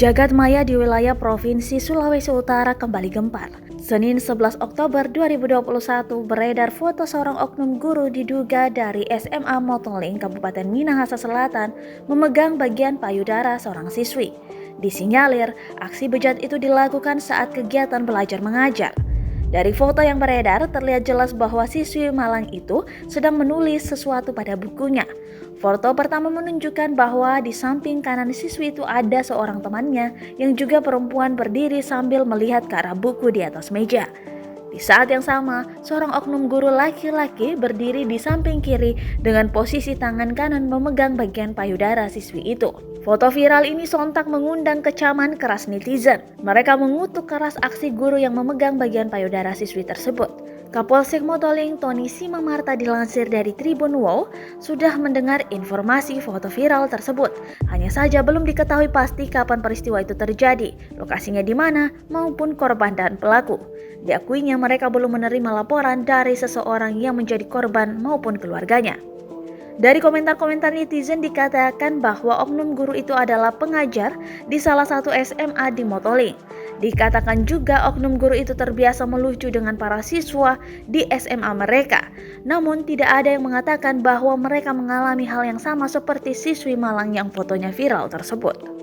Jagat maya di wilayah Provinsi Sulawesi Utara kembali gempar. Senin 11 Oktober 2021 beredar foto seorang oknum guru diduga dari SMA Motoling Kabupaten Minahasa Selatan memegang bagian payudara seorang siswi. Disinyalir, aksi bejat itu dilakukan saat kegiatan belajar mengajar. Dari foto yang beredar, terlihat jelas bahwa siswi malang itu sedang menulis sesuatu pada bukunya. Foto pertama menunjukkan bahwa di samping kanan siswi itu ada seorang temannya yang juga perempuan berdiri sambil melihat ke arah buku di atas meja. Di saat yang sama, seorang oknum guru laki-laki berdiri di samping kiri dengan posisi tangan kanan memegang bagian payudara siswi itu. Foto viral ini sontak mengundang kecaman keras netizen. Mereka mengutuk keras aksi guru yang memegang bagian payudara siswi tersebut. Kapolsek Motoling Tony Simamarta dilansir dari Tribun Wow sudah mendengar informasi foto viral tersebut. Hanya saja belum diketahui pasti kapan peristiwa itu terjadi, lokasinya di mana, maupun korban dan pelaku. Diakuinya mereka belum menerima laporan dari seseorang yang menjadi korban maupun keluarganya. Dari komentar-komentar netizen dikatakan bahwa oknum guru itu adalah pengajar di salah satu SMA di Motoling. Dikatakan juga oknum guru itu terbiasa melucu dengan para siswa di SMA mereka. Namun tidak ada yang mengatakan bahwa mereka mengalami hal yang sama seperti siswi malang yang fotonya viral tersebut.